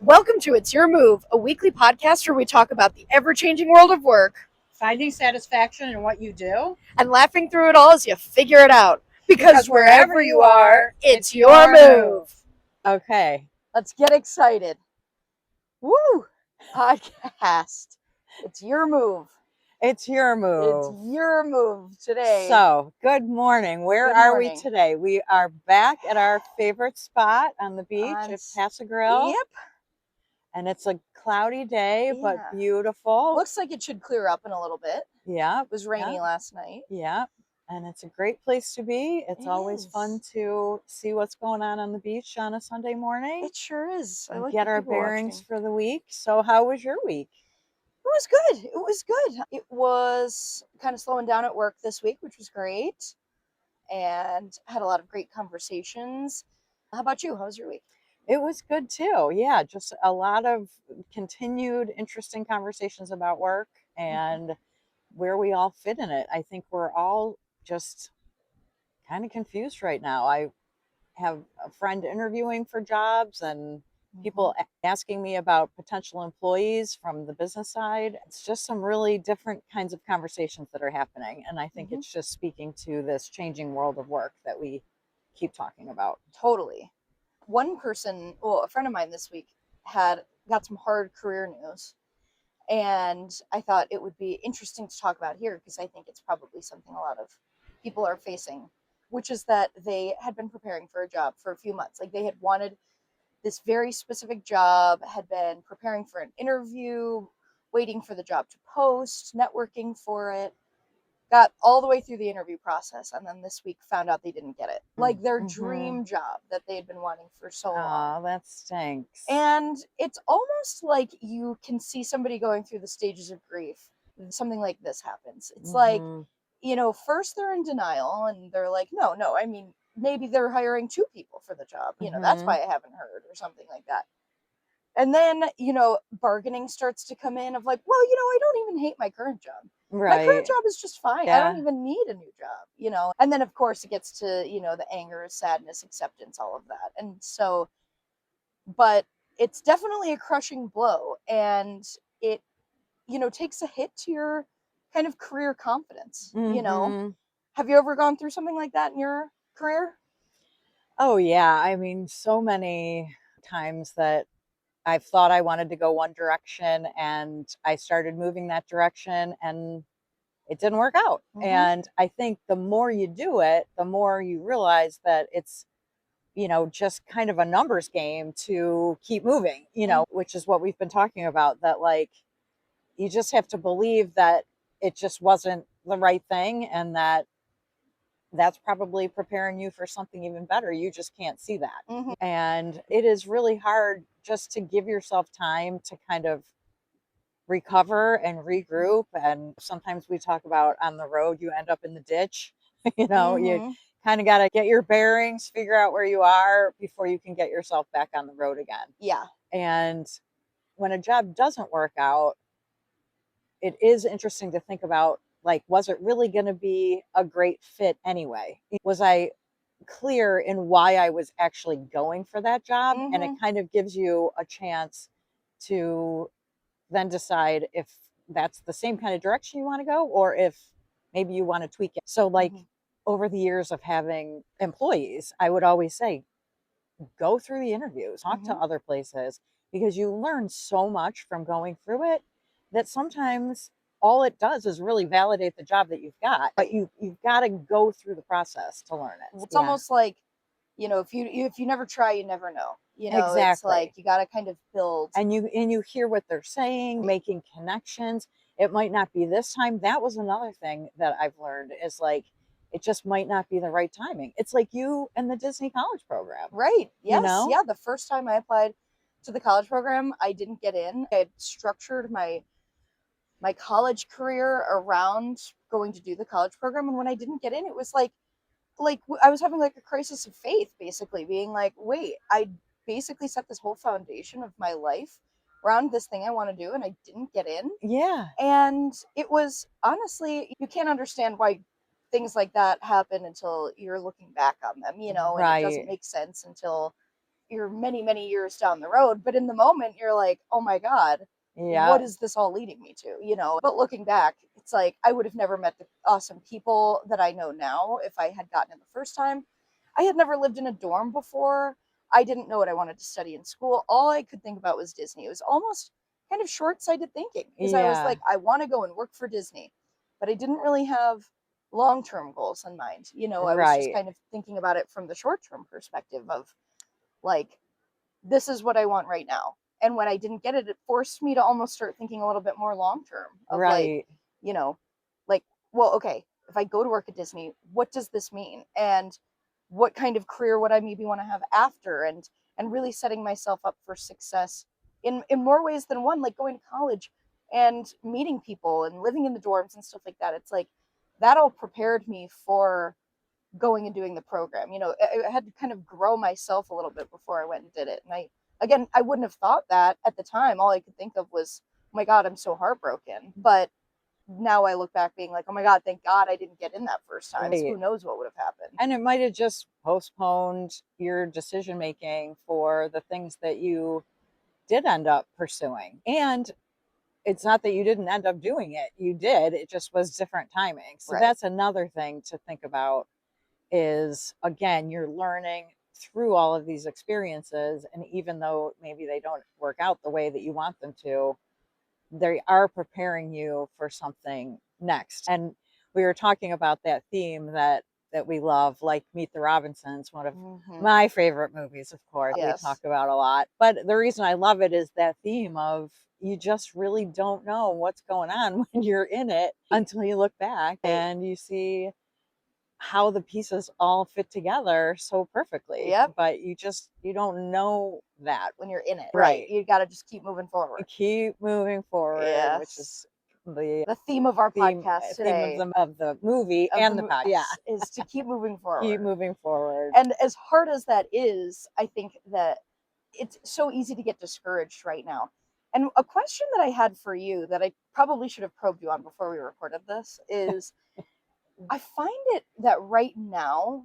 Welcome to It's Your Move, a weekly podcast where we talk about the ever-changing world of work Finding satisfaction in what you do. and laughing through it all as you figure it out. Because wherever you are, it's your your move. Okay. Let's get excited. Woo! Podcast. It's your move. It's your It's move. your move today. So, good morning. Where Good are we morning. today? We are back at our favorite spot on the beach at Casa Grill. Yep. And it's a cloudy day, but Yeah. beautiful. Looks like it should clear up in a little bit. Yeah. It was rainy last night. Yeah. And it's a great place to be. It's It always is. fun to see what's going on the beach on a Sunday morning. It sure is. I And like get the our people bearings watching. for the week. So, how was your week? It was good. It was good. It was kind of slowing down at work this week, which was great. And had a lot of great conversations. How about you? How was your week? It was good too. Yeah, just a lot of continued interesting conversations about work and where we all fit in it. I think we're all just kind of confused right now. I have a friend interviewing for jobs and people asking me about potential employees from the business side. It's just some really different kinds of conversations that are happening. And I think it's just speaking to this changing world of work that we keep talking about. Totally. One person, well, a friend of mine this week got some hard career news. And I thought it would be interesting to talk about here because I think it's probably something a lot of people are facing, which is that they had been preparing for a job for a few months. Like they had wanted this very specific job, had been preparing for an interview, waiting for the job to post, networking for it, got all the way through the interview process, and then this week found out they didn't get it. Like their dream job that they had been wanting for so long. Oh, that stinks. And it's almost like you can see somebody going through the stages of grief. Something like this happens. It's like, first they're in denial and they're like, no, I mean, maybe they're hiring two people for the job. That's why I haven't heard or something like that. And then, bargaining starts to come in of like, well, I don't even hate my current job. My current job is just fine. I don't even need a new job. And then, of course, it gets to, the anger, sadness, acceptance, all of that. And so, but it's definitely a crushing blow. And it, takes a hit to your kind of career confidence. Have you ever gone through something like that in your career? Oh, yeah. I mean, so many times that I've thought I wanted to go one direction and I started moving that direction and it didn't work out. And I think the more you do it, the more you realize that it's, just kind of a numbers game to keep moving, which is what we've been talking about, that like you just have to believe that it just wasn't the right thing and that that's probably preparing you for something even better. You just can't see that. And it is really hard just to give yourself time to kind of recover and regroup. And sometimes we talk about on the road, you end up in the ditch. You kind of got to get your bearings, figure out where you are before you can get yourself back on the road again. Yeah. And when a job doesn't work out, it is interesting to think about, like, was it really going to be a great fit anyway? Was I clear in why I was actually going for that job? And it kind of gives you a chance to then decide if that's the same kind of direction you want to go or if maybe you want to tweak it. So, like, over the years of having employees, I would always say, go through the interviews, talk to other places, because you learn so much from going through it that sometimes all it does is really validate the job that you've got. But you've got to go through the process to learn it. It's almost like, if you never try, you never know. Exactly. It's like you got to kind of build. And you hear what they're saying, making connections. It might not be this time. That was another thing that I've learned is like, it just might not be the right timing. It's like you and the Disney college program. Right. Yes. Yeah. The first time I applied to the college program, I didn't get in. I had structured my college career around going to do the college program. And when I didn't get in, it was like I was having like a crisis of faith, basically being like, wait, I basically set this whole foundation of my life around this thing I want to do and I didn't get in. Yeah. And it was honestly, you can't understand why things like that happen until you're looking back on them, and it doesn't make sense until you're many, many years down the road. But in the moment, you're like, oh my God, what Yeah. is this all leading me to? But looking back, it's like I would have never met the awesome people that I know now if I had gotten it the first time. I had never lived in a dorm before. I didn't know what I wanted to study in school. All I could think about was Disney. It was almost kind of short sighted thinking because I was Yeah. like, I want to go and work for Disney, but I didn't really have long term goals in mind. I was just Right. kind of thinking about it from the short term perspective of like, this is what I want right now. And when I didn't get it, it forced me to almost start thinking a little bit more long term of like, Right. you know, like, well, okay, if I go to work at Disney, what does this mean? And what kind of career would I maybe want to have after? And really setting myself up for success in more ways than one, like going to college and meeting people and living in the dorms and stuff like that. It's like that all prepared me for going and doing the program. I had to kind of grow myself a little bit before I went and did it. And I wouldn't have thought that at the time. All I could think of was, oh my God, I'm so heartbroken. But now I look back being like, oh my God, thank God I didn't get in that first time. Right. Who knows what would have happened. And it might have just postponed your decision making for the things that you did end up pursuing. And it's not that you didn't end up doing it. You did. It just was different timing. So Right. that's another thing to think about is again, you're learning through all of these experiences. And even though maybe they don't work out the way that you want them to, they are preparing you for something next. And we were talking about that theme that we love, like Meet the Robinsons, one of my favorite movies, of course, we talk Yes. about a lot. But the reason I love it is that theme of you just really don't know what's going on when you're in it until you look back and you see how the pieces all fit together so perfectly. Yep. But you don't know that When you're in it. Right. right. You got to just keep moving forward. Keep moving forward, which Yes. is the The theme of our podcast theme today of the movie of and the the pod. Yeah, is to keep moving keep forward. moving forward. And as hard as that is, I think that it's so easy to get discouraged right now. And a question that I had for you that I probably should have probed you on before we recorded this is I find it that right now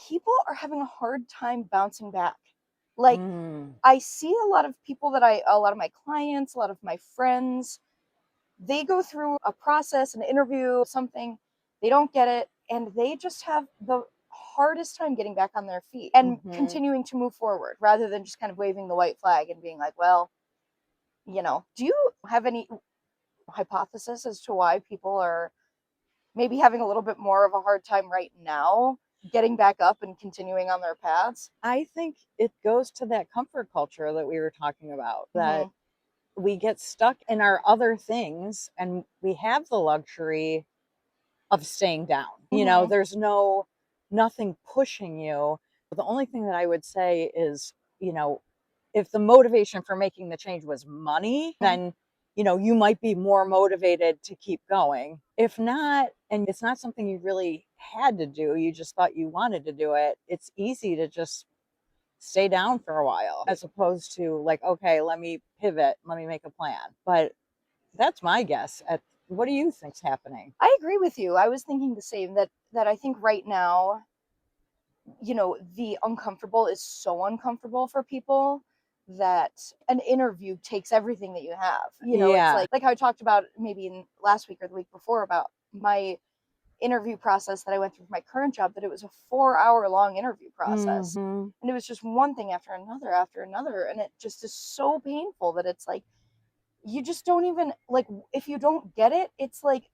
people are having a hard time bouncing back. Like Mm. I see a lot of people a lot of my clients, a lot of my friends, they go through a process, an interview, something, they don't get it, and they just have the hardest time getting back on their feet and Hmm. continuing to move forward rather than just kind of waving the white flag and being like, well, do you have any hypothesis as to why people are maybe having a little bit more of a hard time right now getting back up and continuing on their paths? I think it goes to that comfort culture that we were talking about, that Mm-hmm. we get stuck in our other things and we have the luxury of staying down. Mm-hmm. There's nothing pushing you. The only thing that I would say is, you know, if the motivation for making the change was money, then you might be more motivated to keep going. If not, and it's not something you really had to do, you just thought you wanted to do it, it's easy to just stay down for a while as opposed to like, okay, let me pivot, let me make a plan. But that's my guess at what do you think's happening? I agree with you. I was thinking the same, that I think right now, the uncomfortable is so uncomfortable for people that an interview takes everything that you have. It's Yeah. like how I talked about maybe in last week or the week before about my interview process that I went through for my current job, that it was a 4-hour long interview process. Hmm. And it was just one thing after another. And it just is so painful that it's like, you just don't even, like, if you don't get it, it's like,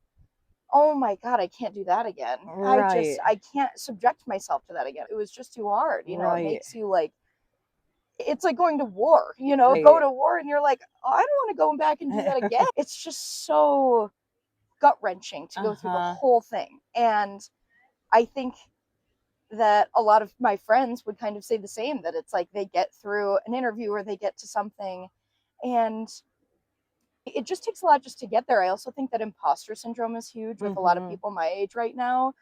oh my God, I can't do that again. Right. I can't subject myself to that again. It was just too hard. It Right. makes you like, it's like going to war, go Right. to war and you're like, oh, I don't want to go back and do that again. It's just so gut wrenching to go through the Uh-huh. whole thing. And I think that a lot of my friends would kind of say the same, that it's like they get through an interview or they get to something and it just takes a lot just to get there. I also think that imposter syndrome is huge with a lot of Hmm. people my age right now.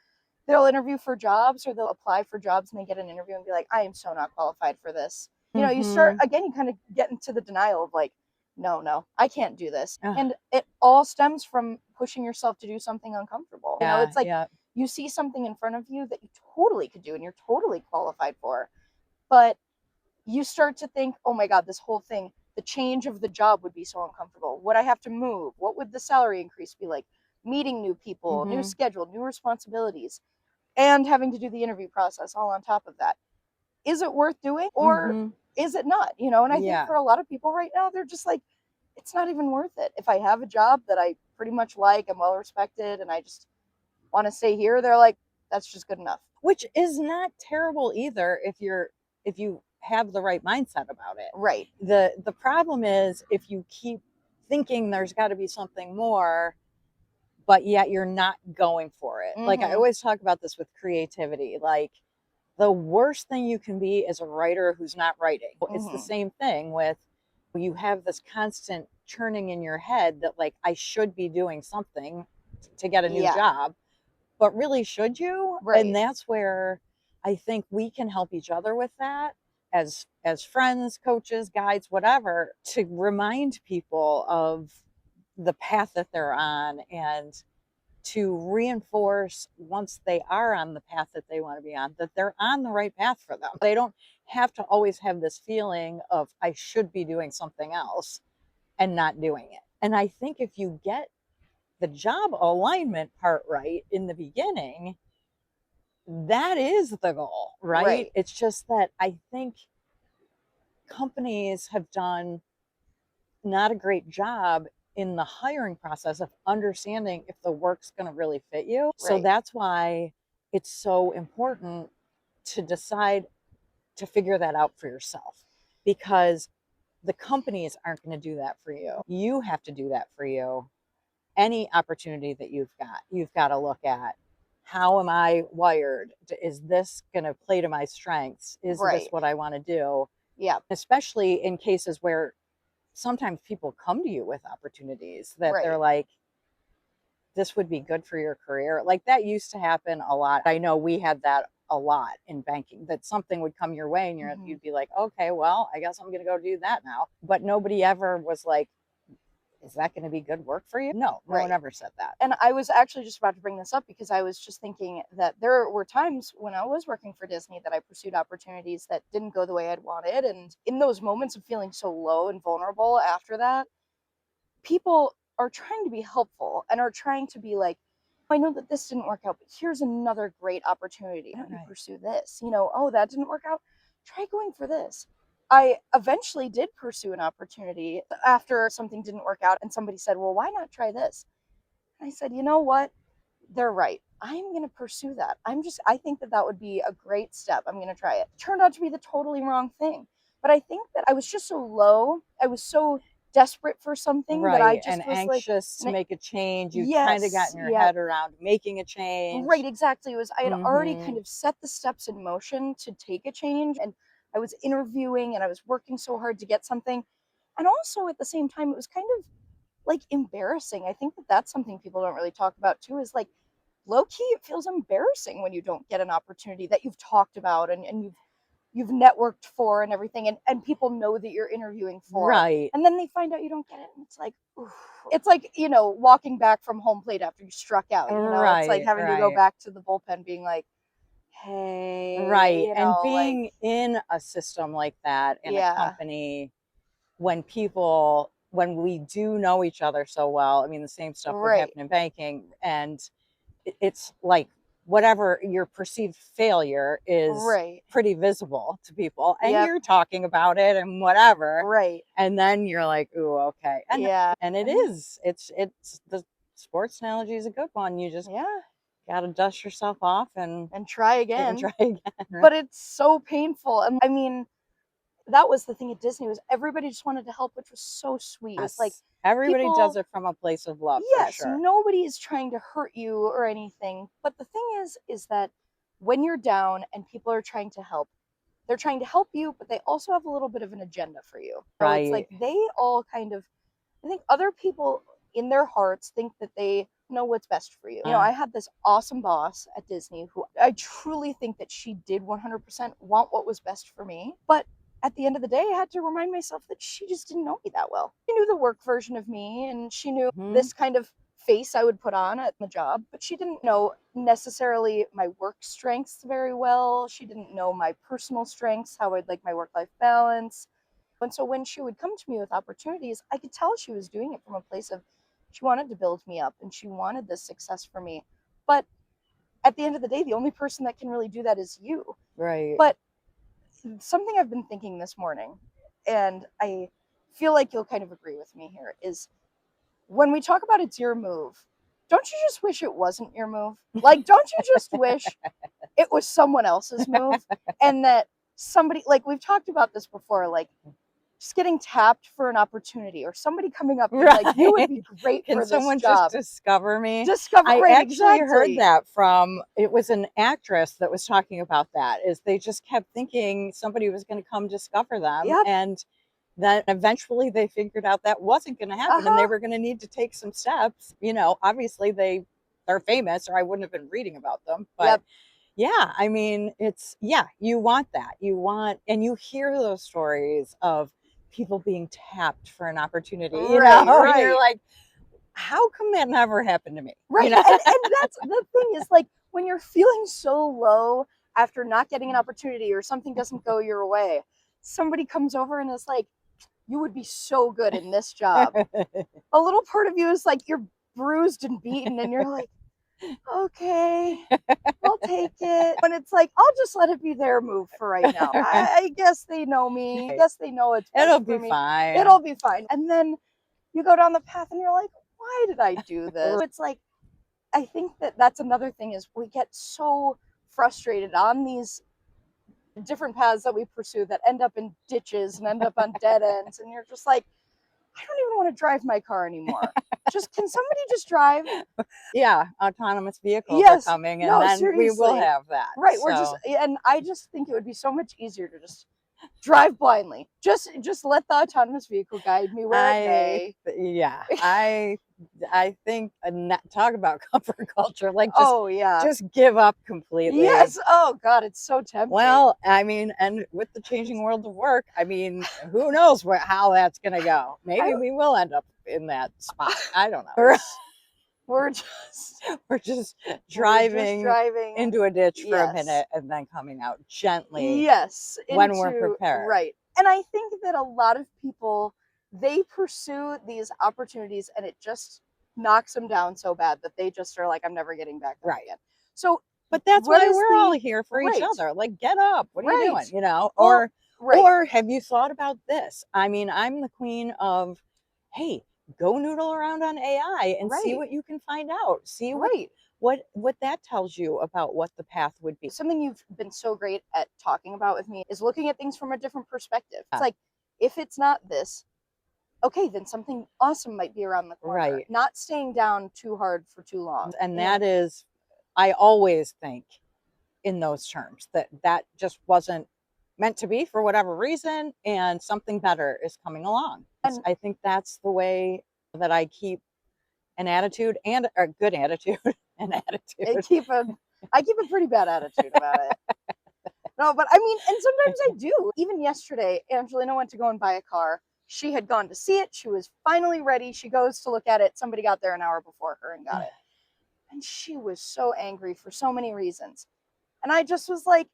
They'll interview for jobs or they'll apply for jobs and they get an interview and be like, I am so not qualified for this. You start Hmm. again, you kind of get into the denial of like, no, no, I can't do this. Uh, And it all stems from pushing yourself to do something uncomfortable. yeah. It's like Yeah. you see something in front of you that you totally could do and you're totally qualified for, but you start to think, oh my God, this whole thing, the change of the job would be so uncomfortable. Would I have to move? What would the salary increase be like? Meeting new people, new Mm-hmm. schedule, new responsibilities, and having to do the interview process all on top of that. Is it worth doing or Mm-hmm. is it not? You know, and I think Yeah. for a lot of people right now, they're just like, it's not even worth it. If I have a job that I pretty much like, I'm well respected, and I just want to stay here, they're like, that's just good enough. Which is not terrible either if you have the right mindset about it. Right. The problem is if you keep thinking there's got to be something more, but yet you're not going for it. Like I Mm-hmm. always talk about this with creativity. Like the worst thing you can be is a writer who's not writing. It's the Mm-hmm. same thing with you have this constant churning in your head that like I should be doing something to get a new Yeah. job, but really should you? And Right. that's where I think we can help each other with that as friends, coaches, guides, whatever, to remind people of the path that they're on and to reinforce once they are on the path that they want to be on that they're on the right path for them. They don't have to always have this feeling of I should be doing something else and not doing it. And I think if you get the job alignment part right in the beginning, that is the goal, right? Right. It's just that I think companies have done not a great job in the hiring process of understanding if the work's going to really fit you. So Right. that's why it's so important to decide to figure that out for yourself because the companies aren't going to do that for you. You have to do that for you. Any opportunity that you've got to look at. How am I wired? Is this going to play to my strengths? Is this Right. what I want to do? Yeah. Especially in cases where sometimes people come to you with opportunities that they're Right. like, this would be good for your career. Like that used to happen a lot. I know we had that a lot in banking that something would come your way and Mm-hmm. you'd be like, okay, well, I guess I'm going to go do that now. But nobody ever was like, is that going to be good work for you? No, no one Right. ever said that. And I was actually just about to bring this up because I was just thinking that there were times when I was working for Disney that I pursued opportunities that didn't go the way I'd wanted. And in those moments of feeling so low and vulnerable after that, people are trying to be helpful and are trying to be like, I know that this didn't work out, but here's another great opportunity. Why don't you Right. pursue this? You know, oh, that didn't work out. Try going for this. I eventually did pursue an opportunity after something didn't work out, and somebody said, well, why not try this? And I said, you know what? They're right. I'm going to pursue that. I think that that would be a great step. I'm going to try it. Turned out to be the totally wrong thing. But I think that I was just so low. I was so desperate for something that I Right. And just was like, anxious to make a change. You'd kind of yes, gotten your yeah, head around making a right, change. exactly. It was, I had already Mm-hmm. kind of set the steps in motion to take a change. And I was interviewing and I was working so hard to get something. And also at the same time, it was kind of like embarrassing. I think that that's something people don't really talk about too is like, low key it feels embarrassing when you don't get an opportunity that you've talked about and you've networked for and everything and people know that you're interviewing for Right. and then they find out you don't get it and it's like oof. It's like walking back from home plate after you struck out, it's like Right. having to go Right. back to the bullpen being like, hey, Right. And like, being in a system like that in a yeah, company when we do know each other so well, I mean, the same stuff would right, happen in banking. And it's like whatever your perceived failure is right, pretty visible to people and yep, you're talking about it and whatever. right, And then you're like, ooh, okay. yeah, And it and is, it's the sports analogy is a good one. You just yeah, got to dust yourself off and try and again, try again. Right? but it's so painful. And I mean, that was the thing at Disney was everybody just wanted to help, which was so sweet. It was like Yes. Everybody does people, it from a place of love for yes, sure. nobody is trying to hurt you or anything. But the thing is that when you're down and people are trying to help, they're trying to help you, but they also have a little bit of an agenda for you. So it's like Right. they all kind of, I think other people in their hearts think that they know what's best for you. I had this awesome boss at Disney who I truly think that she did 100% want what was best for me. But at the end of the day, I had to remind myself that she just didn't know me that well. She knew the work version of me and she knew Hmm. this kind of face I would put on at the job, but she didn't know necessarily my work strengths very well. She didn't know my personal strengths, how I'd like my work life balance. And so when she would come to me with opportunities, I could tell she was doing it from a place of she wanted to build me up and she wanted this success for me. But at the end of the day, the only person that can really do that is you. Right. But something I've been thinking this morning, and I feel like you'll kind of agree with me here, is when we talk about it's your move, don't you just wish it wasn't your move? Like, don't you just wish it was someone else's move and that somebody, like we've talked about this before, like just getting tapped for an opportunity or somebody coming up and Right. like, you would be great Can for this someone job. just discover me? Discover, I right, actually heard exactly. that from, it was an actress that was talking about that, is they just kept thinking somebody was going to come discover them. Yep. And then eventually they figured out that wasn't going to happen and they were going to need to take some steps. You know, obviously they're famous or I wouldn't have been reading about them. But Yep. yeah, I mean, it's, yeah, you want that. You want, and you hear those stories of people being tapped for an opportunity, you Right, know, and right. you're like, how come that never happened to me? Right. You know? And that's the thing is like when you're feeling so low after not getting an opportunity or something doesn't go your way, somebody comes over and is like, you would be so good in this job. A little part of you is like, you're bruised and beaten and you're like, okay, I'll take it. When it's like, I'll just let it be their move for right now. I guess they know me. I guess they know it's best It'll for be me. fine. It'll be fine. And then you go down the path and you're like, why did I do this? It's like, I think that that's another thing is we get so frustrated on these different paths that we pursue that end up in ditches and end up on dead ends. And you're just like, I don't even want to drive my car anymore. Just can somebody just drive? Yeah, autonomous vehicles Yes, are coming, and no, then we will seriously. have that. Right. So. We're just, and I just think it would be so much easier to just drive blindly. Just let the autonomous vehicle guide me where it may. Yeah, I think talk about comfort culture. Like, Oh yeah, just give up completely. Yes. Oh God, it's so tempting. Well, I mean, and with the changing world of work, I mean, who knows how that's going to go? Maybe we will end up in that spot. I don't know. We're just driving driving into a ditch for a yes. minute and then coming out gently Yes, when we're prepared. Right. And I think that a lot of people they pursue these opportunities and it just knocks them down so bad that they just are like, I'm never getting back up Right. again. So But that's what why is we're all here for each right. other. Like, get up. What are you doing? Right. You know? Well, right. Or have you thought about this? I mean, I'm the queen of, hey, go noodle around on AI and see Right. what you can find out. See Right. what that tells you about what the path would be. Something you've been so great at talking about with me is looking at things from a different perspective. It's like, if it's not this, okay, then something awesome might be around the corner. Right. Not staying down too hard for too long. And that is, I always think in those terms that just wasn't meant to be for whatever reason, and something better is coming along. And I think that's the way that I keep an attitude and a good attitude. An attitude. I keep a pretty bad attitude about it. No, but I mean, and sometimes I do. Even yesterday, Angelina went to go and buy a car. She had gone to see it. She was finally ready. She goes to look at it. Somebody got there an hour before her and got it. And she was so angry for so many reasons. And I just was like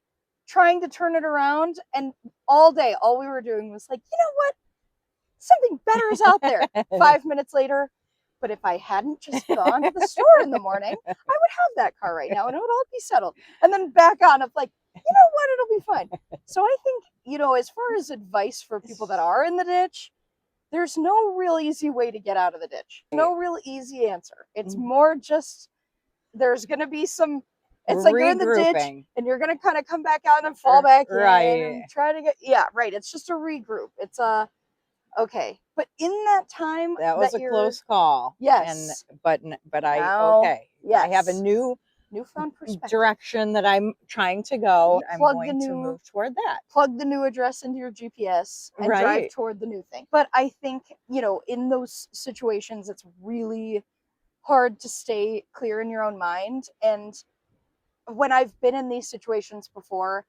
trying to turn it around. And all day, all we were doing was like, you know what? Something better is out there. 5 minutes later, but if I hadn't just gone to the store in the morning, I would have that car right now and it would all be settled. And then back on of like, you know what, it'll be fine. So I think, you know, as far as advice for people that are in the ditch, there's no real easy way to get out of the ditch. No real easy answer. It's more just, there's going to be some, it's like you're in the ditch and you're going to kind of come back out and fall back in and try to get, yeah, right. It's just a regroup. It's a, okay. But in that time, that was a close call. Yes. And, but now, okay. Yes. I have a newfound perspective direction that I'm trying to go. I'm going to move toward that. Plug the new address into your GPS and drive toward the new thing. But I think, you know, in those situations, it's really hard to stay clear in your own mind. And when I've been in these situations before,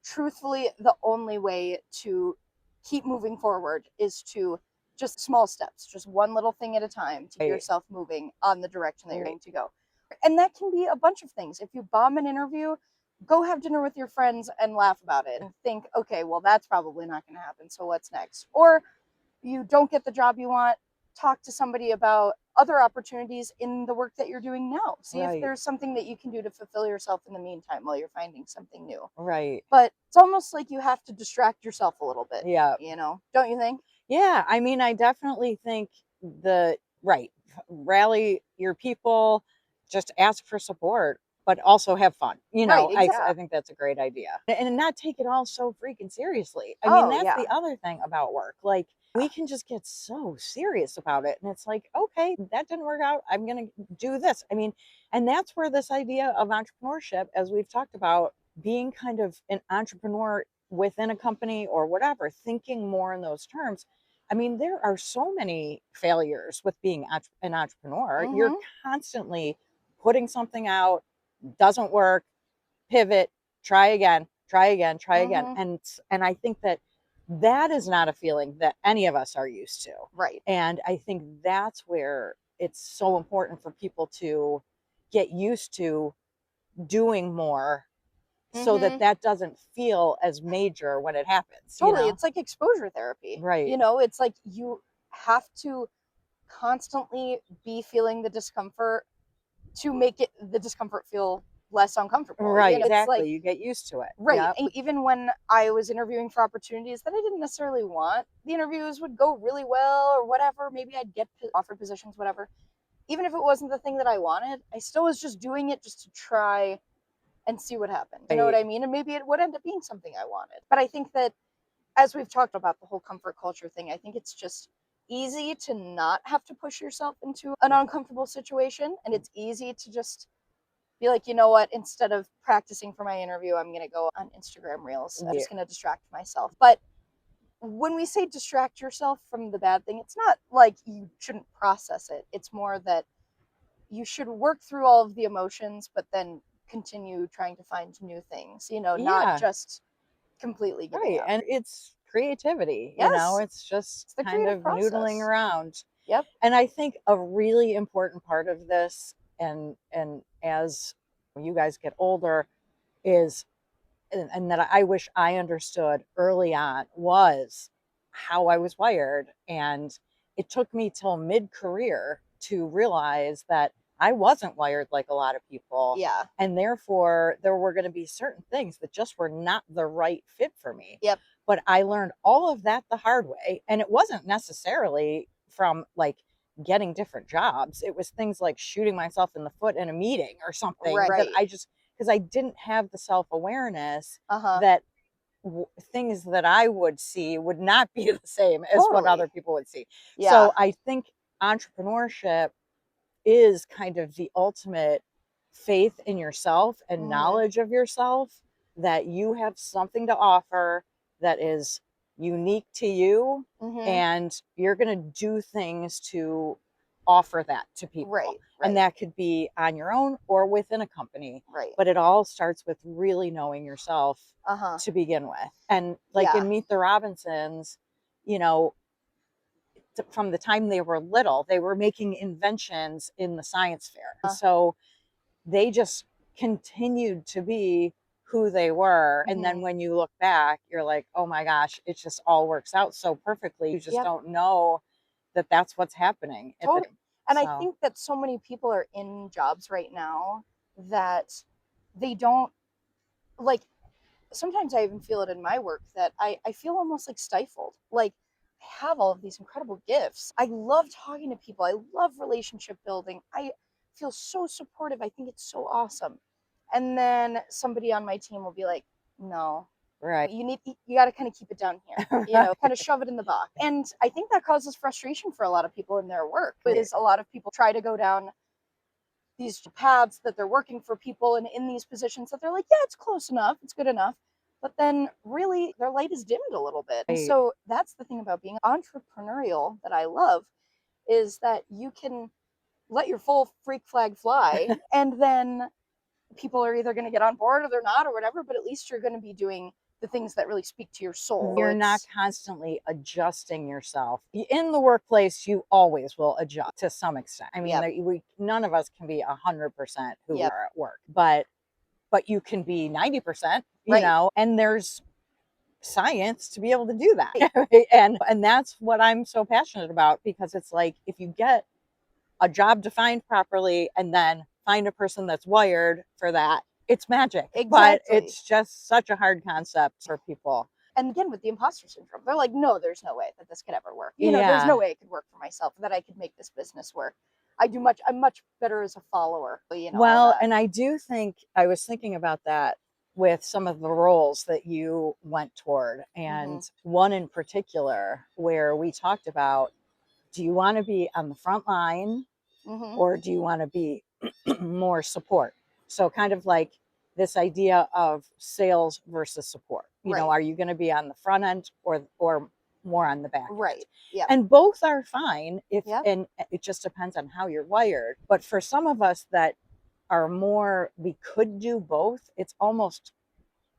truthfully, the only way to keep moving forward is to just small steps, just one little thing at a time to get Right. yourself moving on the direction that you're Right. going to go. And that can be a bunch of things. If you bomb an interview, go have dinner with your friends and laugh about it and think, okay, well, that's probably not going to happen. So what's next? Or you don't get the job you want, talk to somebody about other opportunities in the work that you're doing now. See if Right. there's something that you can do to fulfill yourself in the meantime while you're finding something new. Right. But it's almost like you have to distract yourself a little bit, Yeah. don't you think? Yeah. I mean, I definitely think right, rally your people, just ask for support, but also have fun. Right, I exactly. think that's a great idea. And not take it all so freaking seriously. I mean, Oh, that's yeah. the other thing about work. Like, we can just get so serious about it. And it's like, okay, that didn't work out. I'm going to do this. I mean, and that's where this idea of entrepreneurship, as we've talked about, being kind of an entrepreneur within a company or whatever, thinking more in those terms. I mean, there are so many failures with being an entrepreneur. You're Mm-hmm. constantly putting something out, doesn't work, pivot, try again, try again, try again. Mm-hmm. And I think that that is not a feeling that any of us are used to. Right. And I think that's where it's so important for people to get used to doing more so that Mm-hmm. that doesn't feel as major when it happens, Totally. It's like exposure therapy. Right. It's like you have to constantly be feeling the discomfort to make it the discomfort feel less uncomfortable. Right, It's like, exactly. You get used to it. right. Yep. Even when I was interviewing for opportunities that I didn't necessarily want, the interviews would go really well or whatever. Maybe I'd get offered positions, whatever. Even if it wasn't the thing that I wanted, I still was just doing it just to try and see what happened. You know what Right. I mean? And maybe it would end up being something I wanted. But I think that as we've talked about the whole comfort culture thing, I think it's just easy to not have to push yourself into an uncomfortable situation. And it's easy to just be like, you know what, instead of practicing for my interview, I'm going to go on Instagram Reels. I'm Yeah. just going to distract myself. But when we say distract yourself from the bad thing, it's not like you shouldn't process it. It's more that you should work through all of the emotions, but then continue trying to find new things, not Yeah. just completely giving Right. up. And it's creativity, Yes, it's just it's the kind creative of noodling process. around. Yep. And I think a really important part of this, and as you guys get older, is and that I wish I understood early on, was how I was wired. And it took me till mid career to realize that I wasn't wired like a lot of people. Yeah. And therefore, there were going to be certain things that just were not the right fit for me. Yep. But I learned all of that the hard way. And it wasn't necessarily from like getting different jobs, it was things like shooting myself in the foot in a meeting or something that Right. I just, because I didn't have the self awareness Uh huh. that things that I would see would not be the same as what other Totally. people would see. Yeah. So I think entrepreneurship is kind of the ultimate faith in yourself and Mm knowledge of yourself, that you have something to offer that is unique to you, hmm. Mm hmm. and you're going to do things to offer that to people. Right. And Right. that could be on your own or within a company, Right. but it all starts with really knowing yourself Uh huh. to begin with. And like Yeah. in Meet the Robinsons, you know, from the time they were little, they were making inventions in the science fair. And so they just continued to be who they were. And Mm-hmm. then when you look back, you're like, oh my gosh, it just all works out so perfectly. You just Yep. don't know that that's what's happening at the Totally. time. And I So, think that so many people are in jobs right now that they don't like. Sometimes I even feel it in my work that I feel almost like stifled. Like I have all of these incredible gifts. I love talking to people. I love relationship building. I feel so supportive. I think it's so awesome. And then somebody on my team will be like, no, right. you got to kind of keep it down here, Right. kind of shove it in the box. And I think that causes frustration for a lot of people in their work. Right. Is a lot of people try to go down these paths that they're working for people and in these positions that they're like, yeah, it's close enough, it's good enough. But then really their light is dimmed a little bit. And Right. so that's the thing about being entrepreneurial that I love, is that you can let your full freak flag fly and then people are either going to get on board or they're not or whatever, but at least you're going to be doing the things that really speak to your soul. You're not constantly adjusting yourself. In the workplace, you always will adjust to some extent. I mean, Yep. none of us can be 100% who we Yep. are at work, but you can be 90%, Right. and there's science to be able to do that. And that's what I'm so passionate about, because it's like, if you get a job defined properly and then find a person that's wired for that, it's magic. But Exactly. it's just such a hard concept for people. And again, with the imposter syndrome, they're like, no, there's no way that this could ever work. There's Yeah. no way it could work for myself, that I could make this business work. I'm much better as a follower, Well, and I do think, I was thinking about that with some of the roles that you went toward, and one in particular where we talked about, do you want to be on the front line, or do you want to be more support? So kind of like this idea of sales versus support. Are you going to be on the front end, or more on the back end? Right. Yeah. And both are fine, and it just depends on how you're wired. But for some of us that are more, we could do both, it's almost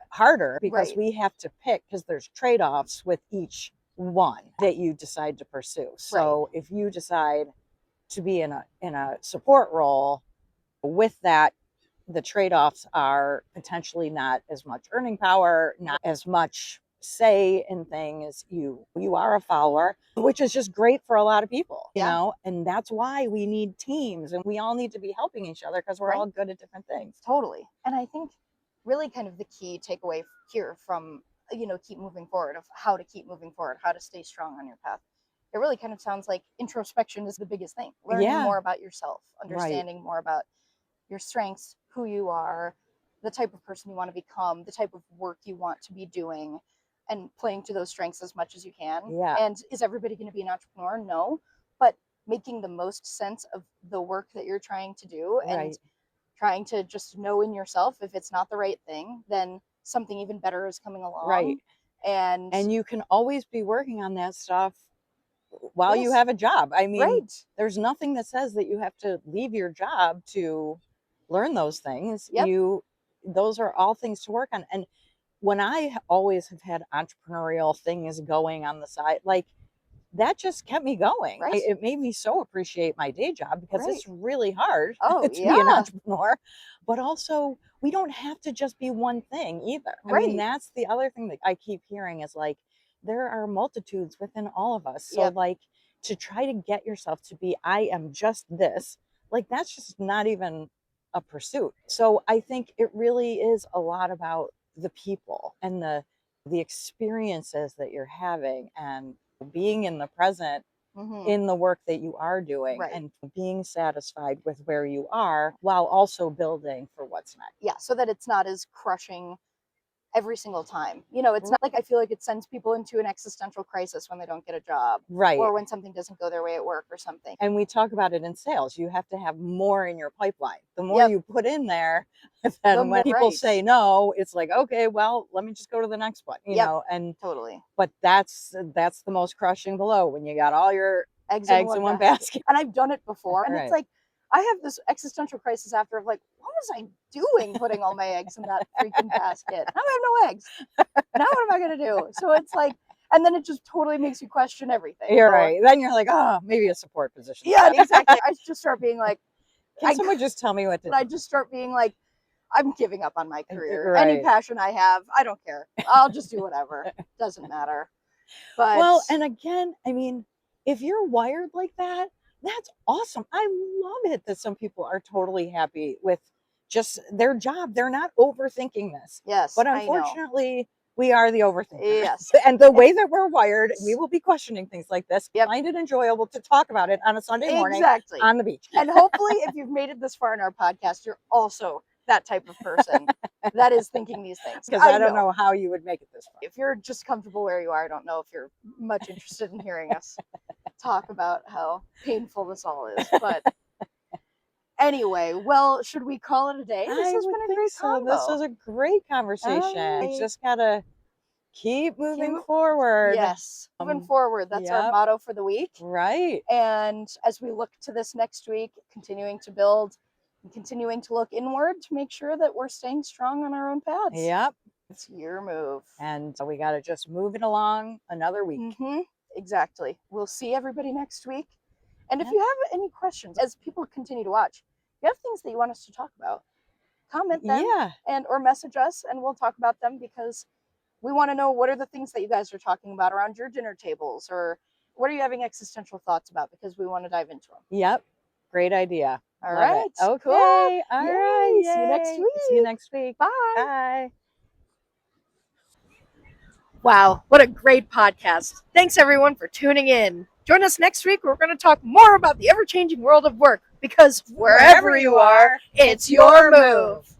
harder, because we have to pick, because there's trade-offs with each one that you decide to pursue. So if you decide to be in a support role, with that, the trade-offs are potentially not as much earning power, not as much say in things. You are a follower, which is just great for a lot of people, and that's why we need teams, and we all need to be helping each other, because we're all good at different things. Totally. And I think really kind of the key takeaway here from, keep moving forward, of how to keep moving forward, how to stay strong on your path, it really kind of sounds like introspection is the biggest thing. Learning more about yourself, understanding more about your strengths, who you are, the type of person you want to become, the type of work you want to be doing, and playing to those strengths as much as you can. And is everybody going to be an entrepreneur? No. But making the most sense of the work that you're trying to do, and trying to just know in yourself, if it's not the right thing, then something even better is coming along. And you can always be working on that stuff while you have a job. I mean, there's nothing that says that you have to leave your job to learn those things. Those are all things to work on. And when I always have had entrepreneurial things going on the side, like, that just kept me going. It made me so appreciate my day job, because it's really hard to be an entrepreneur. But also, we don't have to just be one thing either. I mean, that's the other thing that I keep hearing, is like, there are multitudes within all of us. So like, to try to get yourself to be, I am just this, like, that's just not even a pursuit. So I think it really is a lot about the people, and the experiences that you're having, and being in the present, in the work that you are doing, and being satisfied with where you are, while also building for what's next. So that it's not as crushing every single time. It's not like, I feel like it sends people into an existential crisis when they don't get a job, or when something doesn't go their way at work or something. And we talk about it in sales. You have to have more in your pipeline. The more you put in there, then when people say no, it's like, okay, well, let me just go to the next one, and totally. But that's the most crushing blow, when you got all your eggs in one basket. And I've done it before, and it's like, I have this existential crisis after, of like, what was I doing putting all my eggs in that freaking basket? Now I have no eggs. Now what am I going to do? So it's like, and then it just totally makes you question everything. You're right. Then you're like, oh, maybe a support position. Yeah, exactly. I just start being like, can someone just tell me what to do? I just start being like, I'm giving up on my career. Any passion I have, I don't care. I'll just do whatever. Doesn't matter. But well, and again, I mean, if you're wired like that, that's awesome. I love it that some people are totally happy with just their job. They're not overthinking this. Yes. But unfortunately, we are the overthinkers. Yes. And the way that we're wired, we will be questioning things like this. Find it enjoyable to talk about it on a Sunday morning on the beach. And hopefully, if you've made it this far in our podcast, you're also that type of person that is thinking these things. Because I don't know how you would make it this far. If you're just comfortable where you are, I don't know if you're much interested in hearing us talk about how painful this all is. But anyway, well, should we call it a day? This has been a great convo. This was a great conversation. We just gotta keep moving forward. Yes, moving forward. That's our motto for the week. Right. And as we look to this next week, continuing to build and continuing to look inward to make sure that we're staying strong on our own paths. Yep. It's your move. And we got to just move it along another week. Exactly. We'll see everybody next week. And if you have any questions, as people continue to watch, you have things that you want us to talk about, comment them and or message us, and we'll talk about them, because we want to know what are the things that you guys are talking about around your dinner tables, or what are you having existential thoughts about, because we want to dive into them. Yep. Great idea. All Love right. it. Okay. Cool. All Yay. right. See you next week. See you next week. Bye. Bye. Wow, what a great podcast. Thanks everyone for tuning in. Join us next week. We're going to talk more about the ever-changing world of work, because wherever you are, it's your move.